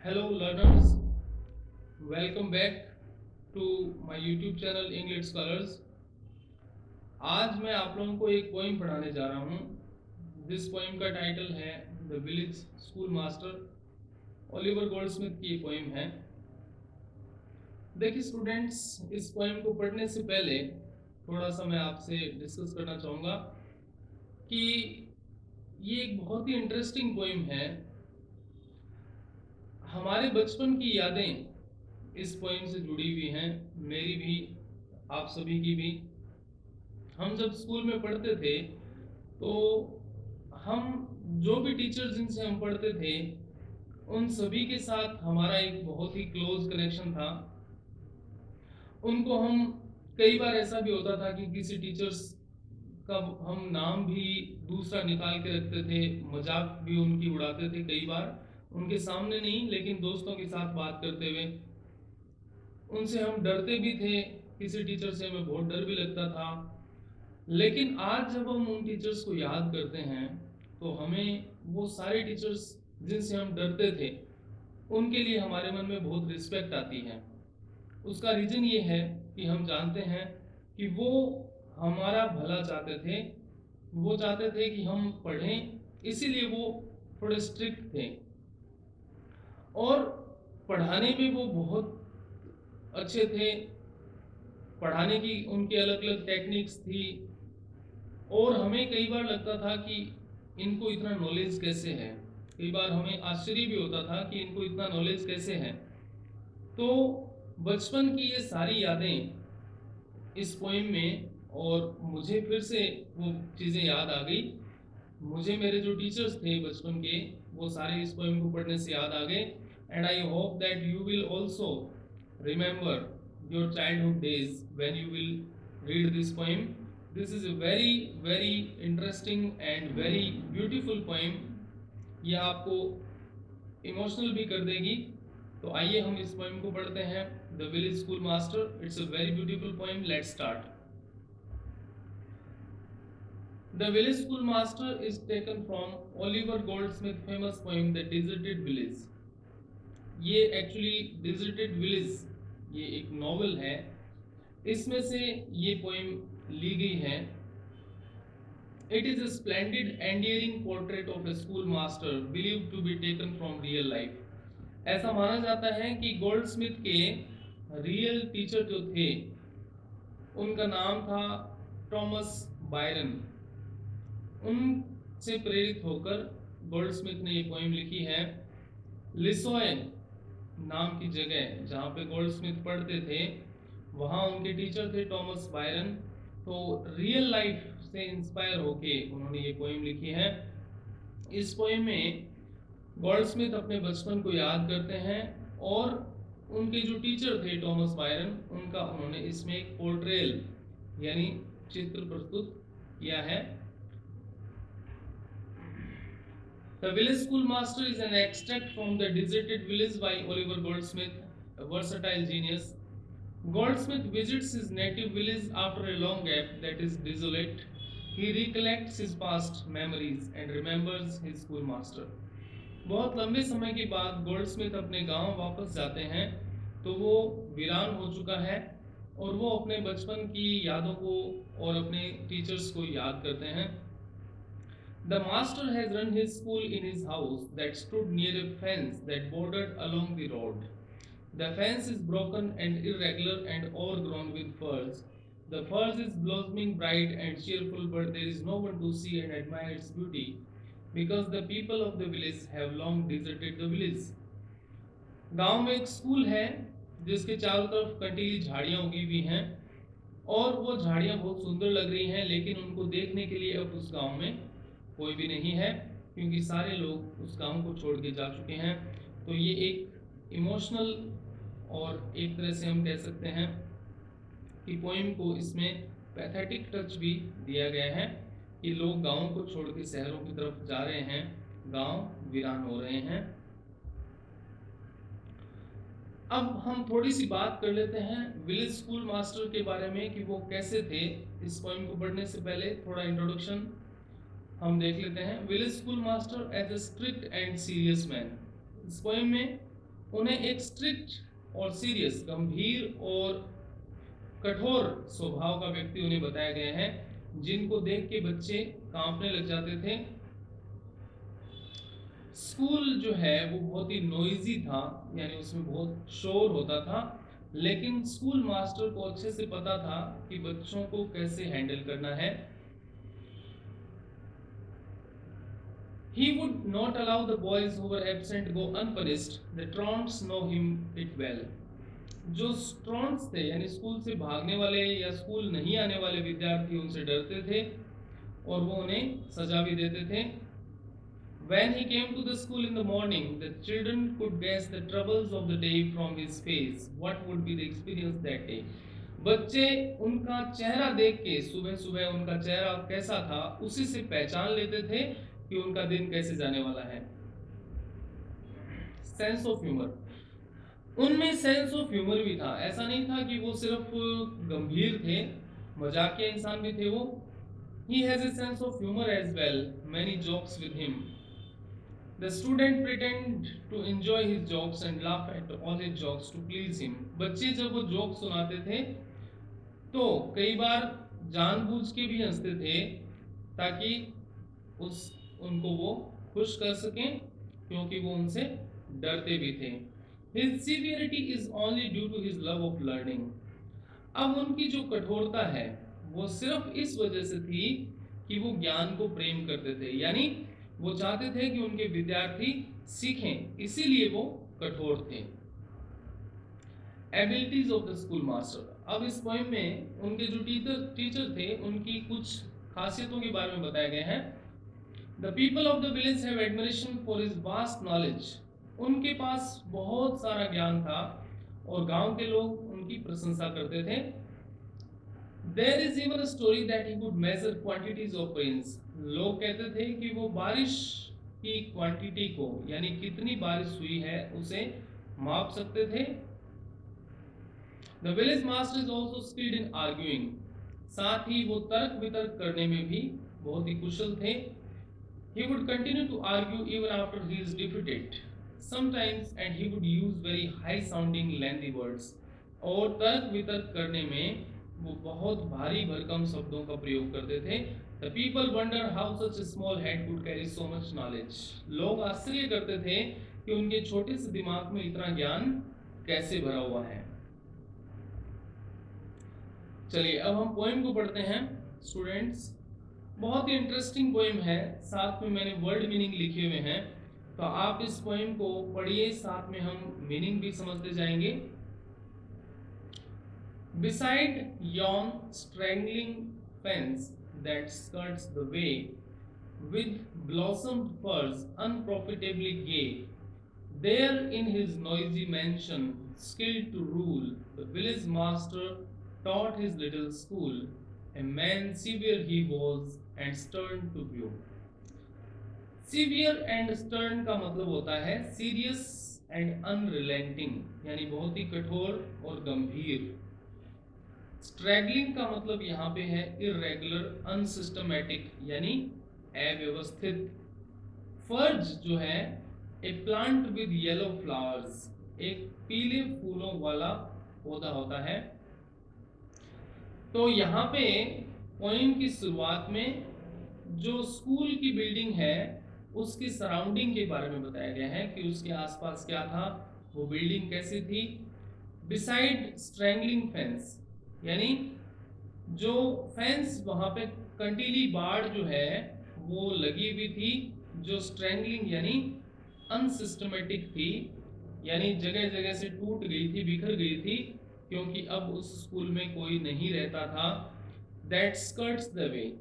Hello learners, welcome back to my YouTube channel English Scholars। आज मैं आप लोगों को एक पोइम पढ़ाने जा रहा हूँ जिस पोइम का टाइटल है the village school master. Oliver Goldsmith की ये पोइम है। देखिए स्टूडेंट्स, इस पोइम को पढ़ने से पहले थोड़ा सा मैं आपसे डिस्कस करना चाहूँगा कि ये एक बहुत ही इंटरेस्टिंग पोइम है। हमारे बचपन की यादें इस पोइम से जुड़ी हुई हैं, मेरी भी, आप सभी की भी। हम जब स्कूल में पढ़ते थे तो हम जो भी टीचर जिनसे हम पढ़ते थे उन सभी के साथ हमारा एक बहुत ही क्लोज कनेक्शन था। उनको हम कई बार ऐसा भी होता था कि किसी टीचर्स का हम नाम भी दूसरा निकाल के रखते थे, मजाक भी उनकी उड़ाते थे, कई बार उनके सामने नहीं लेकिन दोस्तों के साथ बात करते हुए। उनसे हम डरते भी थे, किसी टीचर से हमें बहुत डर भी लगता था। लेकिन आज जब हम उन टीचर्स को याद करते हैं तो हमें वो सारे टीचर्स जिनसे हम डरते थे उनके लिए हमारे मन में बहुत रिस्पेक्ट आती है। उसका रीज़न ये है कि हम जानते हैं कि वो हमारा भला चाहते थे, वो चाहते थे कि हम पढ़ें, इसीलिए वो थोड़े स्ट्रिक्ट थे और पढ़ाने में वो बहुत अच्छे थे। पढ़ाने की उनकी अलग अलग टेक्निक्स थी और हमें कई बार लगता था कि इनको इतना नॉलेज कैसे है। कई बार हमें आश्चर्य भी होता था कि इनको इतना नॉलेज कैसे है। तो बचपन की ये सारी यादें इस पोइम में, और मुझे फिर से वो चीज़ें याद आ गई। मुझे मेरे जो टीचर्स थे बचपन के वो सारे इस पोइम को पढ़ने से याद आ गए। And I hope that you will also remember your childhood days when you will read this poem. This is a very very interesting and very beautiful poem. यह आपको इमोशनल भी कर देगी। तो आइए हम इस पोइम को पढ़ते हैं, the village school master. It's a very beautiful poem. Let's start. The Village Schoolmaster is taken from Oliver Goldsmith's famous poem The Deserted Village। ये एक्चुअली डिजर्टेड विलेज ये एक नॉवल है, इसमें से ये पोएम ली गई है। It is a splendid endearing portrait of a school master believe to be taken from real life. ऐसा माना जाता है कि गोल्डस्मिथ के रियल टीचर जो थे उनका नाम था थॉमस बायरन। उनसे प्रेरित होकर गोल्डस्मिथ ने ये पोएम लिखी है। लिसोय नाम की जगह जहाँ पे गोल्डस्मिथ पढ़ते थे वहाँ उनके टीचर थे थॉमस बायरन। तो रियल लाइफ से इंस्पायर होके उन्होंने ये पोएम लिखी है। इस पोएम में गोल्डस्मिथ अपने बचपन को याद करते हैं और उनके जो टीचर थे थॉमस बायरन उनका उन्होंने इसमें एक पोर्ट्रेल यानी चित्र प्रस्तुत किया है। The Village Schoolmaster is an extract from The Deserted Village by Oliver Goldsmith, a versatile genius. Goldsmith visits his native village after a long gap that is desolate. He recollects his past memories and remembers his schoolmaster. बहुत लंबे समय के बाद Goldsmith अपने गांव वापस जाते हैं तो वो वीरान हो चुका है और वो अपने बचपन की यादों को और अपने टीचर्स को याद करते हैं। The master has run his school in his house that stood near a fence that bordered along the road. The fence is broken and irregular and overgrown with furze. The furze is blossoming bright and cheerful, but there is no one to see and admire its beauty because the people of the village have long deserted the village. गांव में एक school है जिसके चारों तरफ कंटीली झाड़ियां उगी हुई हैं और वो झाड़ियां बहुत सुंदर लग रही हैं, लेकिन उनको देखने के लिए अब उस गांव में कोई भी नहीं है क्योंकि सारे लोग उस गांव को छोड़ के जा चुके हैं। तो ये एक इमोशनल और एक तरह से हम कह सकते हैं कि पोइम को इसमें पैथेटिक टच भी दिया गया है कि लोग गांव को छोड़ के शहरों की तरफ जा रहे हैं, गांव वीरान हो रहे हैं। अब हम थोड़ी सी बात कर लेते हैं विलेज स्कूल मास्टर के बारे में कि वो कैसे थे। इस पोइम को पढ़ने से पहले थोड़ा इंट्रोडक्शन हम देख लेते हैं। Village school master as a strict and serious man. इस पोएम में उन्हें एक स्ट्रिक्ट और सीरियस, गंभीर और कठोर स्वभाव का व्यक्ति उन्हें बताया गया है, जिनको देख के बच्चे कांपने लग जाते थे। स्कूल जो है वो बहुत ही नॉइजी था, यानी उसमें बहुत शोर होता था, लेकिन स्कूल मास्टर को अच्छे से पता था कि बच्चों को कैसे हैंडल करना है। He would not allow the boys who were absent go unpunished. The Trons know him it well. जो स्ट्रॉन्स थे, यानी स्कूल से भागने वाले या स्कूल नहीं आने वाले विद्यार्थी, उनसे डरते थे और वो उन्हें सजा भी देते थे। When he came to the school in the morning, the children could guess the troubles of the day from his face. What would be the experience that day? बच्चे उनका चेहरा देख के, सुबह सुबह उनका चेहरा कैसा था, उसी से पहचान लेते थे कि उनका दिन कैसे जाने वाला है। सेंस ऑफ ह्यूमर, उनमें सेंस ऑफ ह्यूमर भी था। ऐसा नहीं था कि वो सिर्फ गंभीर थे, मजाकिया इंसान भी थे वो। He has a sense of humor as well. Many jokes with him. The student pretend to enjoy his jokes and laugh at all his jokes to please him. बच्चे जब वो जोक सुनाते थे तो कई बार जानबूझ के भी हंसते थे ताकि उस उनको वो खुश कर सकें, क्योंकि वो उनसे डरते भी थे। His severity is only due to his love of learning. अब उनकी जो कठोरता है वो सिर्फ इस वजह से थी कि वो ज्ञान को प्रेम करते थे, यानी वो चाहते थे कि उनके विद्यार्थी सीखें, इसीलिए वो कठोर थे। Abilities of the school master, अब इस पोएम में उनके जो टीचर थे उनकी कुछ खासियतों के बारे में बताया गया है। The people of the village have admiration for his vast knowledge. उनके पास बहुत सारा ज्ञान था और गांव के लोग उनकी प्रशंसा करते थे। There is even a story that he could measure quantities of rains. लोग कहते थे कि वो बारिश की क्वांटिटी को, यानी कितनी बारिश हुई है, उसे माप सकते थे। The village master is also skilled in arguing. साथ ही वो तर्क वितर्क करने में भी बहुत ही कुशल थे। He would continue to argue even after he is defeated. Sometimes, and he would use very high-sounding lengthy words. और तर्क वितर्क करने में वो बहुत भारी भरकम शब्दों का प्रयोग करते थे। The people wonder how such a small head could carry so much knowledge. लोग आश्चर्य करते थे कि उनके छोटे से दिमाग में इतना ज्ञान कैसे भरा हुआ है। चलिए अब हम पोएम को पढ़ते हैं स्टूडेंट्स। बहुत ही इंटरेस्टिंग पोएम है, साथ में मैंने वर्ड मीनिंग लिखे हुए हैं, तो आप इस पोएम को पढ़िए, साथ में हम मीनिंग भी समझते जाएंगे। Beside yon strangling fence that skirts the way, with blossomed firs unprofitably gay, there in his noisy mansion, skilled to rule, the village master taught his little school. A man severe he was and stern to view. Severe and stern का मतलब होता है serious and unrelenting, यानी बहुत ही कठोर और गंभीर। Struggling का मतलब यहाँ पे है इरेगुलर, अनसिस्टमेटिक, यानी अव्यवस्थित। फर्ज जो है ए प्लांट विद येलो फ्लावर्स, एक पीले फूलों वाला पौधा होता है। तो यहाँ पे पोएम की शुरुआत में जो स्कूल की बिल्डिंग है उसकी सराउंडिंग के बारे में बताया गया है कि उसके आसपास क्या था, वो बिल्डिंग कैसी थी। बिसाइड स्ट्रैंगलिंग फेंस, यानी जो फेंस वहां पे कंटीली बाड़ जो है वो लगी हुई थी, जो स्ट्रैंगलिंग यानी अनसिस्टमेटिक थी, यानी जगह जगह से टूट गई थी, बिखर गई थी, क्योंकि अब उस स्कूल में कोई नहीं रहता था। दैट स्कर्ट्स द वे,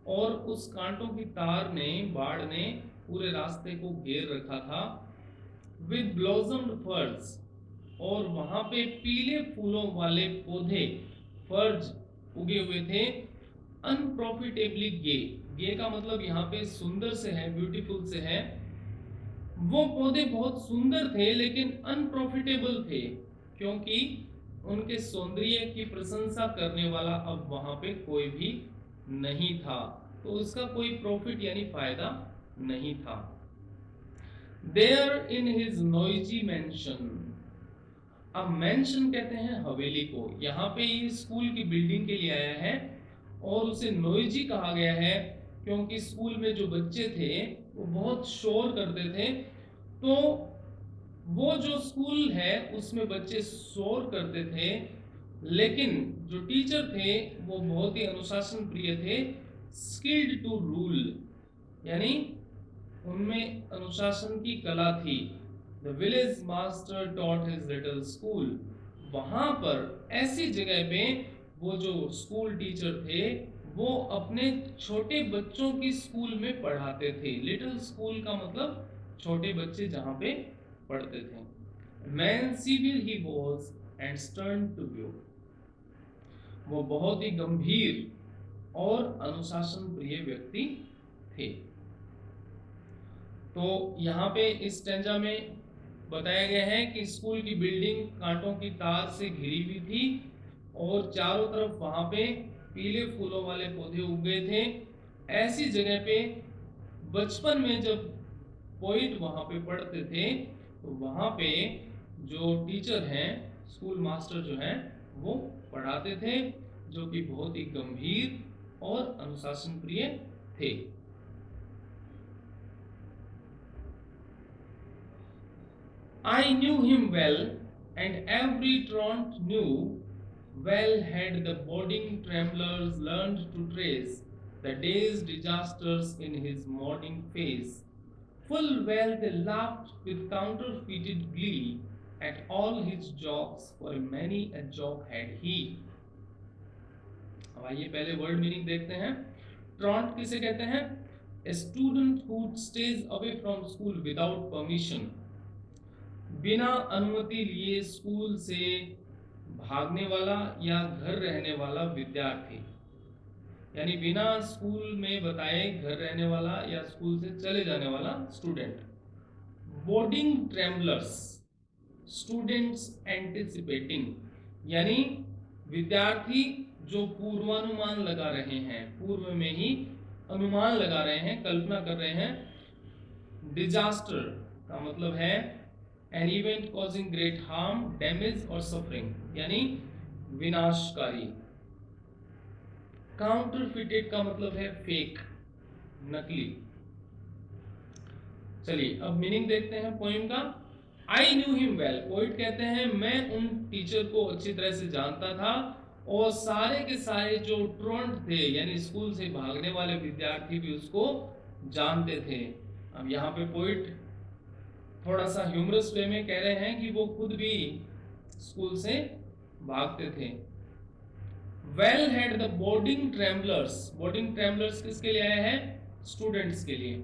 और उस कांटों की तार ने, बाड़ ने पूरे रास्ते को घेर रखा था। विद ब्लॉसम्ड फर्स, और वहां पे पीले फूलों वाले पौधे, फर्ज उगे हुए थे। अनप्रॉफिटेबली गे, गे का मतलब यहाँ पे सुंदर से है, ब्यूटीफुल से है। वो पौधे बहुत सुंदर थे लेकिन अनप्रॉफिटेबल थे, क्योंकि उनके सौंदर्य की प्रशंसा करने वाला अब वहां पे कोई भी नहीं था, तो उसका कोई प्रॉफिट यानी फायदा नहीं था। There in his noisy mansion. अब मेंशन कहते हैं हवेली को, यहाँ पे ये स्कूल की बिल्डिंग के लिए आया है और उसे नोइजी कहा गया है क्योंकि स्कूल में जो बच्चे थे वो बहुत शोर करते थे। तो वो जो स्कूल है उसमें बच्चे शोर करते थे, लेकिन जो टीचर थे वो बहुत ही अनुशासन प्रिय थे, स्किल्ड टू रूल, यानी उनमें अनुशासन की कला थी। The village master taught his little school, वहां पर ऐसी जगह पे वो जो स्कूल टीचर थे वो अपने छोटे बच्चों की स्कूल में पढ़ाते थे। लिटिल स्कूल का मतलब छोटे बच्चे जहां पे पढ़ते थे। Man severe he was and stern to view, वो बहुत ही गंभीर और अनुशासन प्रिय व्यक्ति थे। तो यहाँ पे इस स्टेंजा में बताया गया है कि स्कूल की बिल्डिंग कांटों की तार से घिरी हुई थी और चारों तरफ वहां पे पीले फूलों वाले पौधे उग गए थे। ऐसी जगह पे बचपन में जब पोइट वहां पे पढ़ते थे तो वहां पे जो टीचर हैं, स्कूल मास्टर जो हैं, वो पढ़ाते थे, जो कि बहुत ही गंभीर और अनुशासन प्रिय थे। I knew him well, and every truant knew well had the boding tremblers learned to trace the day's disasters in his morning face. Full well they laughed with counterfeited glee at all his jokes, for many a joke had he. अब आइए पहले word meaning देखते हैं। ट्रॉन्ट किसे कहते हैं? A student who stays away from school without permission, बिना अनुमति लिए स्कूल से भागने वाला या घर रहने वाला विद्यार्थी, यानी बिना स्कूल में बताए घर रहने वाला या स्कूल से चले जाने वाला student. Boarding travellers, students anticipating, यानी विद्यार्थी जो पूर्वानुमान लगा रहे हैं, पूर्व में ही अनुमान लगा रहे हैं, कल्पना कर रहे हैं। डिजास्टर का मतलब है an event causing great harm, damage or suffering, यानी विनाशकारी। काउंटरफिटेड का मतलब है फेक, नकली। चलिए अब मीनिंग देखते हैं पोएम का। I knew him well, poet कहते हैं मैं उन टीचर को अच्छी तरह से जानता था और सारे के सारे जो ट्रोंट थे यानी स्कूल से भागने वाले विद्यार्थी भी उसको जानते थे। अब यहाँ पे पोइट थोड़ा सा ह्यूमरस वे में कह रहे हैं कि वो खुद भी स्कूल से भागते थे। Well had the boarding travellers, boarding travellers किसके लिए आया है? स्टूडेंट्स के लिए।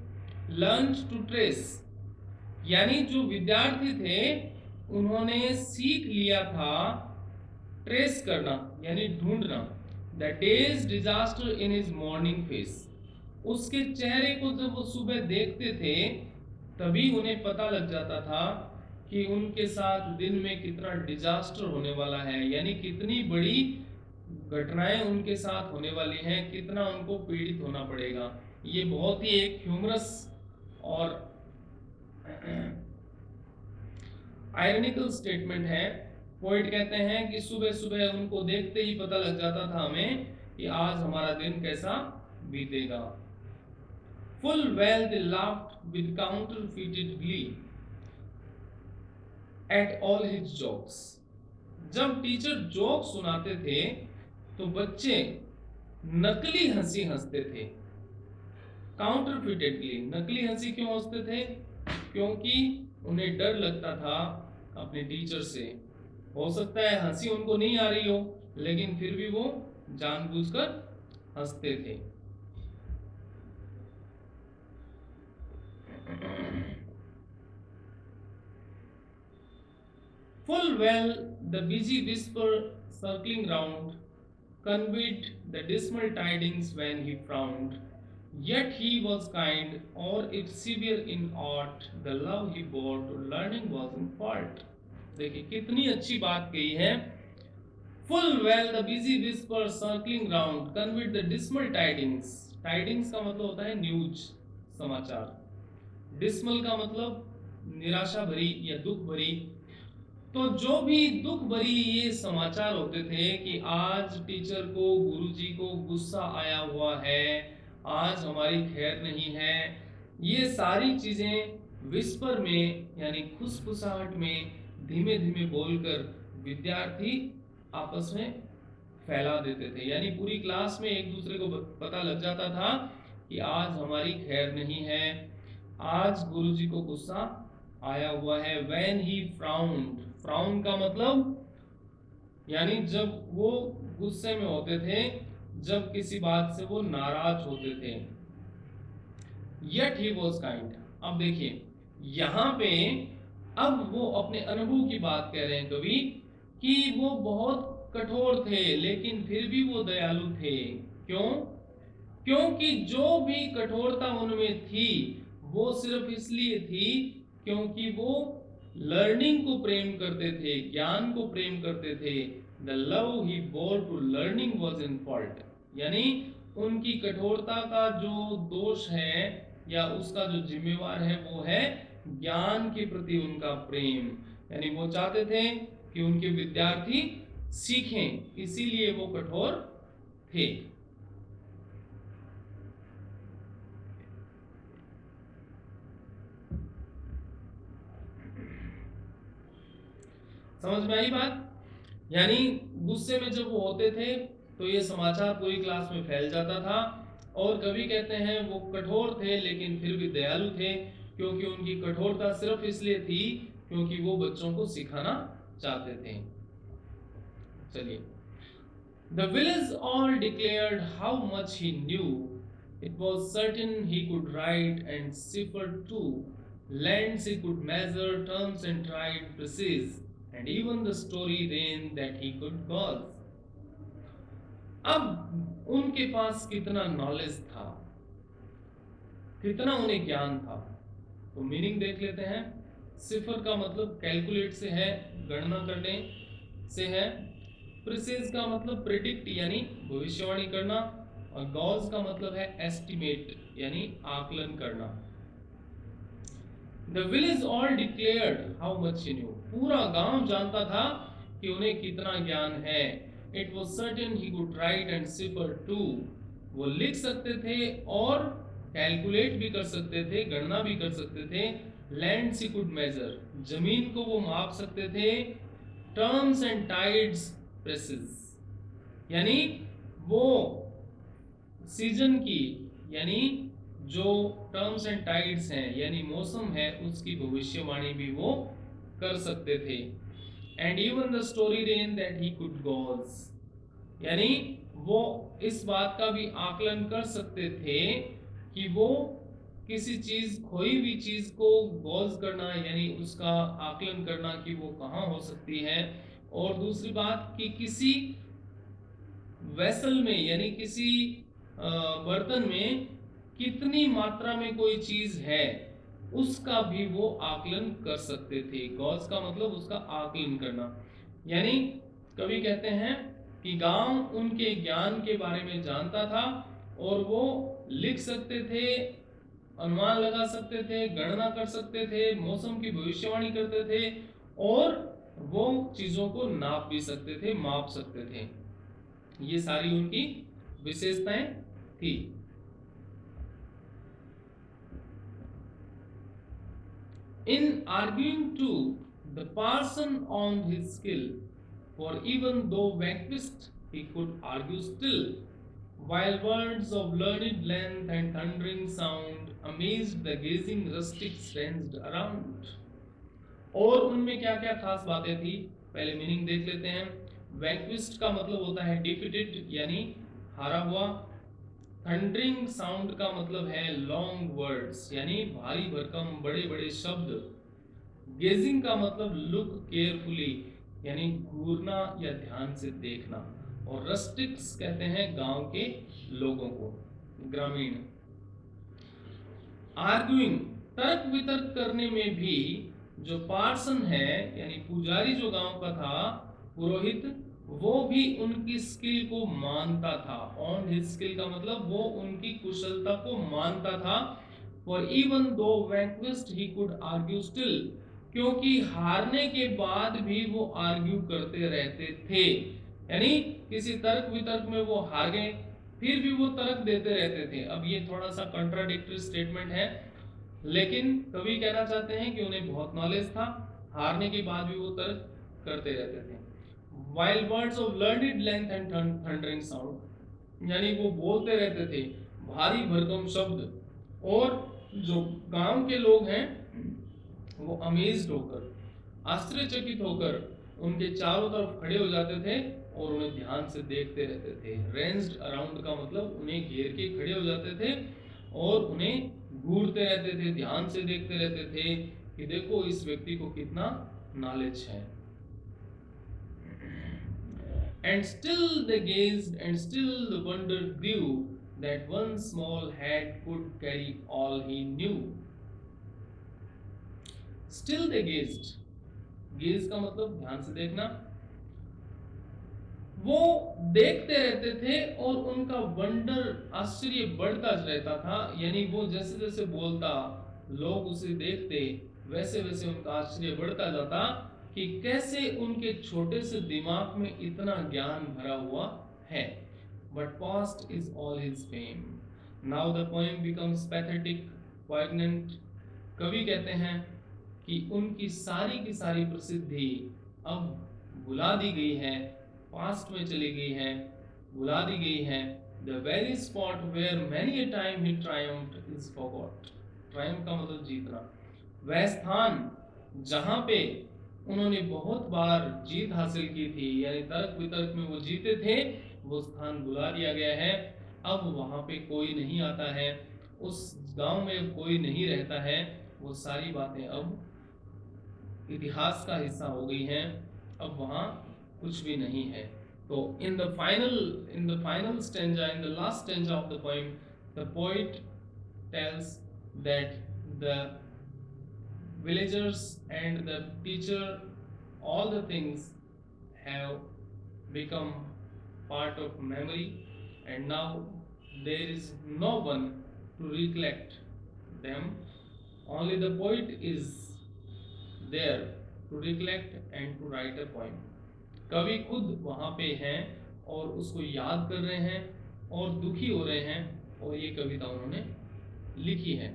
लर्न टू ट्रेस, यानी जो विद्यार्थी थे उन्होंने सीख लिया था ट्रेस करना यानी ढूंढना। The days disaster in his morning face, उसके चेहरे को जब वो सुबह देखते थे तभी उन्हें पता लग जाता था कि उनके साथ दिन में कितना डिजास्टर होने वाला है, यानी कितनी बड़ी घटनाएं उनके साथ होने वाली हैं, कितना उनको पीड़ित होना पड़ेगा। ये बहुत ही एक ह्यूमरस और आयरनिकल स्टेटमेंट है। पोइट कहते हैं कि सुबह सुबह उनको देखते ही पता लग जाता था हमें कि आज हमारा दिन कैसा बीतेगा। Full well they laughed with counterfeited glee at all his jokes. जब टीचर जोक सुनाते थे तो बच्चे नकली हंसी हंसते थे। काउंटरफिटेड गली, नकली हंसी क्यों हंसते थे? क्योंकि उन्हें डर लगता था अपने टीचर से। हो सकता है हंसी उनको नहीं आ रही हो, लेकिन फिर भी वो जानबूझकर हंसते थे। Full well the busy whisper circling round conveyed the dismal tidings when he frowned. Yet he was kind, or if severe in aught, the love he bore to learning was in fault. देखिए कितनी अच्छी बात कही है। Full well the busy whisper circling round conveyed the dismal tidings. Tidings का मतलब होता है न्यूज, समाचार। Dismal का मतलब निराशा भरी या दुख भरी। तो जो भी दुख भरी ये समाचार होते थे कि आज टीचर को, गुरुजी को गुस्सा आया हुआ है, आज हमारी खैर नहीं है, ये सारी चीजें विस्पर में यानी खुसफुसाहट में धीमे धीमे बोलकर विद्यार्थी आपस में फैला देते थे। यानी पूरी क्लास में एक दूसरे को पता लग जाता था कि आज हमारी खैर नहीं है, आज गुरुजी को गुस्सा आया हुआ है। when he frowned, फ्राउन का मतलब यानी जब वो गुस्से में होते थे, जब किसी बात से वो नाराज होते थे। yet he was kind, अब देखिए यहाँ पे अब वो अपने अनुभव की बात कह रहे हैं कवि कि वो बहुत कठोर थे लेकिन फिर भी वो दयालु थे। क्यों? क्योंकि जो भी कठोरता उनमें थी वो सिर्फ इसलिए थी क्योंकि वो लर्निंग को प्रेम करते थे, ज्ञान को प्रेम करते थे। The love he bore to learning was in fault, यानी उनकी कठोरता का जो दोष है या उसका जो जिम्मेवार है वो है ज्ञान के प्रति उनका प्रेम। यानी वो चाहते थे कि उनके विद्यार्थी सीखें, इसीलिए वो कठोर थे। समझ में आई बात? यानी गुस्से में जब वो होते थे तो ये समाचार पूरी क्लास में फैल जाता था। और कवि कहते हैं वो कठोर थे लेकिन फिर भी दयालु थे, क्योंकि उनकी कठोरता सिर्फ इसलिए थी क्योंकि वो बच्चों को सिखाना चाहते थे। चलिए, The village all declared how much he knew. It was certain he could write and cipher too. Lengths he could measure, terms and tried precise, and even the story ran that he could cause. अब उनके पास कितना knowledge था, कितना उन्हें ज्ञान था, तो meaning देख लेते हैं। सिफर का मतलब कैलकुलेट से है, गणना करने से है। प्रिसाइज का मतलब प्रेडिक्ट यानी भविष्यवाणी करना, और गॉज का मतलब है एस्टिमेट यानी आकलन करना। The village all declared how much he knew, पूरा गांव जानता था कि उन्हें कितना ज्ञान है। It was certain he could write and cipher too, वो लिख सकते थे और कैलकुलेट भी कर सकते थे, गणना भी कर सकते थे। लैंड ही कुड मेजर, जमीन को वो माप सकते थे। टर्म्स एंड टाइड्स प्रेसिस, यानी वो सीजन की यानी जो टर्म्स एंड टाइड्स हैं यानी मौसम है उसकी भविष्यवाणी भी वो कर सकते थे। And even the story ran that he could gauge, यानी वो इस बात का भी आकलन कर सकते थे कि वो किसी चीज, खोई हुई चीज को गॉज करना यानी उसका आकलन करना कि वो कहाँ हो सकती है। और दूसरी बात कि किसी वेसल में यानी किसी बर्तन में कितनी मात्रा में कोई चीज है उसका भी वो आकलन कर सकते थे। गॉज का मतलब उसका आकलन करना। यानी कवि कहते हैं कि गांव उनके ज्ञान के बारे में जानता था और वो लिख सकते थे, अनुमान लगा सकते थे, गणना कर सकते थे, मौसम की भविष्यवाणी करते थे और वो चीजों को नाप भी सकते थे, माप सकते थे। ये सारी उनकी विशेषताएं थी। In arguing too, the parson owned his skill, for even though vanquished, he could argue still, while words of learned length and thundering sound amazed the gazing rustics ranged around. और उनमें क्या क्या खास बातें थी, पहले मीनिंग देख लेते हैं। वैंक्विस्ट का मतलब होता है डिफीटेड यानी हारा हुआ। थंडरिंग साउंड का मतलब है लॉन्ग वर्ड्स यानी भारी भरकम बड़े बड़े शब्द। गेजिंग का मतलब लुक केयरफुली यानी घूरना या ध्यान से देखना। और रस्टिक्स कहते हैं गांव के लोगों को, ग्रामीण। आर्ग्यूइंग, तर्क वितर्क करने में भी जो पार्सन है यानी पुजारी जो गांव का था, पुरोहित, वो भी उनकी स्किल को मानता था। ऑन हिज स्किल का मतलब वो उनकी कुशलता को मानता था। For even though vanquished he could argue still, क्योंकि हारने के बाद भी वो आर्ग्यू करते रहते थे, यानी किसी तर्क वितर्क में वो हार गए, फिर भी वो तर्क देते रहते थे। अब ये थोड़ा सा कंट्राडिक्टरी स्टेटमेंट है, लेकिन कवि कहना चाहते हैं कि उन्हें बहुत नॉलेज था, हारने के बाद भी वो तर्क करते रहते थे। While words of learned length and thundering sound, यानी वो बोलते रहते थे भारी भरकम शब्द, और जो गांव के लोग हैं वो अमेज्ड होकर, आश्चर्यचकित होकर उनके चारों तरफ खड़े हो जाते थे और उन्हें ध्यान से देखते रहते थे। रेंज्ड अराउंड का मतलब उन्हें घेर के खड़े हो जाते थे और उन्हें घूरते रहते थे, ध्यान से देखते रहते थे कि देखो इस व्यक्ति को कितना नॉलेज है। And still they gazed, and still the wonder grew that one small head could carry all he knew. Still they gazed. Gaze का मतलब ध्यान से देखना। वो देखते रहते थे और उनका वंडर, आश्चर्य बढ़ता रहता था, यानी वो जैसे जैसे बोलता, लोग उसे देखते, वैसे वैसे उनका आश्चर्य बढ़ता जाता कि कैसे उनके छोटे से दिमाग में इतना ज्ञान भरा हुआ है। But past is all his fame. Now the poem becomes pathetic, poignant. कवि कहते हैं कि उनकी सारी की सारी प्रसिद्धि अब भुला दी गई है, पास्ट में चली गई है, भुला दी गई है। The very spot where many a time he triumphed is forgot. Triumph का मतलब जीतना। वह स्थान जहाँ पे उन्होंने बहुत बार जीत हासिल की थी, यानी तर्क वितर्क में वो जीते थे, वो स्थान भुला दिया गया है। अब वहाँ पे कोई नहीं आता है, उस गांव में कोई नहीं रहता है, वो सारी बातें अब इतिहास का हिस्सा हो गई हैं, अब वहाँ कुछ भी नहीं है। तो in the final stanza, in the last stanza of the poem, the poet tells that the villagers and the teacher, all the things have become part of memory, and now there is no one to recollect them. Only the poet is there to recollect and to write a poem. कवि खुद वहाँ पे हैं और उसको याद कर रहे हैं और दुखी हो रहे हैं, और ये कविता उन्होंने लिखी है।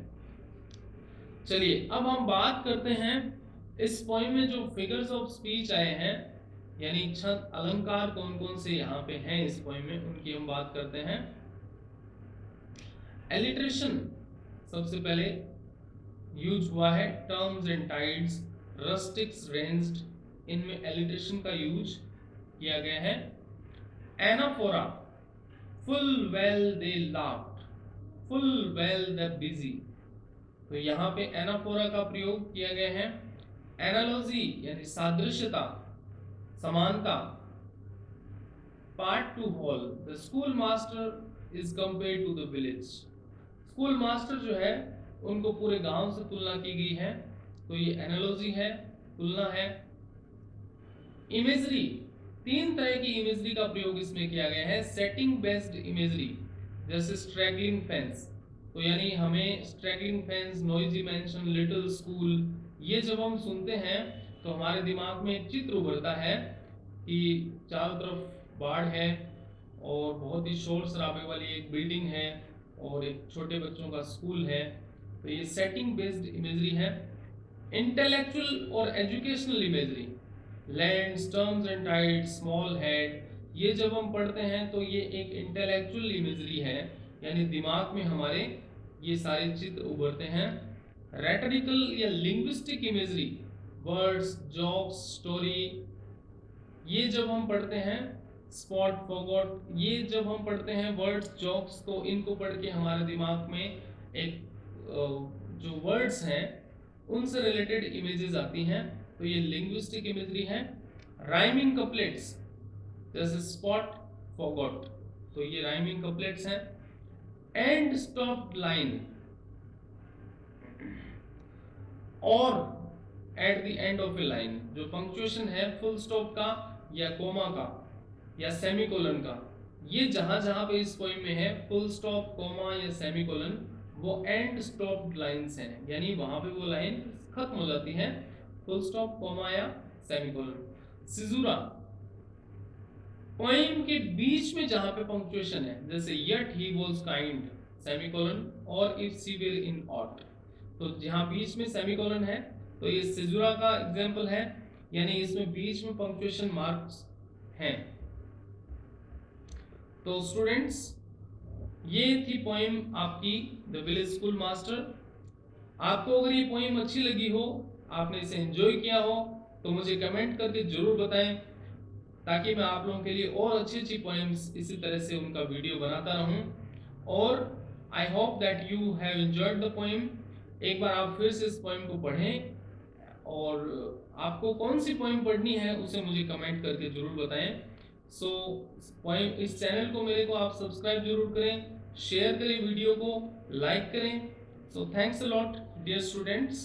चलिए अब हम बात करते हैं इस पोइम में जो फिगर्स ऑफ स्पीच आए हैं, यानी छंद अलंकार कौन कौन से यहाँ पे हैं इस पोइम में, उनकी हम बात करते हैं। एलिट्रेशन सबसे पहले यूज हुआ है, टर्म्स एंड टाइड्स, रस्टिक्स, रेंज्ड, इनमें एलिट्रेशन का यूज किया गया है। Anaphora, full well they laughed, full well the busy, तो यहाँ पे एनाफोरा का प्रयोग किया गया है। एनालॉजी यानी सादृश्यता, समानता। Part to whole, the school master is compared to the village, school master जो है उनको पूरे गांव से तुलना की गई है, तो ये एनालॉजी है, तुलना है। इमेजरी, तीन तरह की इमेजरी का प्रयोग इसमें किया गया है। सेटिंग बेस्ड इमेजरी, जैसे स्ट्रैगलिंग फेंस, तो यानी हमें struggling fence, noisy mention, little school, ये जब हम सुनते हैं तो हमारे दिमाग में एक चित्र उभरता है कि चारों तरफ बाढ़ है और बहुत ही शोर शराबे वाली एक बिल्डिंग है और एक छोटे बच्चों का स्कूल है, तो ये सेटिंग बेस्ड इमेजरी है। इंटेलेक्चुअल और educational imagery, land, terms and tides, small head, ये जब हम पढ़ते हैं तो ये एक इंटेलेक्चुअल इमेजरी है, यानी दिमाग में हमारे ये सारे चित्र उभरते हैं। रेटरिकल या linguistic imagery, words, jokes, story, ये जब हम पढ़ते हैं। स्पॉट, फॉरगॉट, ये जब हम पढ़ते हैं वर्ड्स, जोक्स, तो इनको पढ़ के हमारे दिमाग में एक जो वर्ड्स हैं उनसे रिलेटेड इमेजेस आती हैं, तो ये लिंग्विस्टिक इमेजरी है। राइमिंग कपलेट्स, जैसे स्पॉट, फॉरगॉट, तो ये राइमिंग कपलेट्स हैं। एंड स्टॉप लाइन, और at the end of A line, जो पंक्चुएशन है फुल स्टॉप का या कोमा का या सेमीकोलन का, ये जहां जहां पे इस पोएम में है फुल स्टॉप, कोमा या सेमीकोलन वो एंड स्टॉप लाइंस हैं, यानी वहां पे वो लाइन खत्म हो जाती है, फुल स्टॉप, कॉमा या सेमीकोलन। सिजुरा, पोएम के बीच में जहां पे पंक्चुएशन है, जैसे yet he was kind, semicolon, और if she were in ought, तो जहां बीच में सेमीकोलन है तो ये सिजुरा का एग्जांपल है, यानी इसमें बीच में पंक्चुएशन मार्क्स हैं। तो स्टूडेंट्स, ये थी पोएम आपकी द विलेज स्कूल मास्टर। आपको अगर ये पोएम अच्छी लगी हो, आपने इसे एंजॉय किया हो, तो मुझे कमेंट करके जरूर बताएं, ताकि मैं आप लोगों के लिए और अच्छी अच्छी पोएम्स इसी तरह से उनका वीडियो बनाता रहूं। और I hope that you have enjoyed the poem. एक बार आप फिर से इस पोएम को पढ़ें, और आपको कौन सी पोएम पढ़नी है उसे मुझे कमेंट करके जरूर बताएं। सो पोएम, इस चैनल को मेरे को आप सब्सक्राइब जरूर करें, शेयर करें वीडियो को, लाइक करें। So thanks a lot dear students.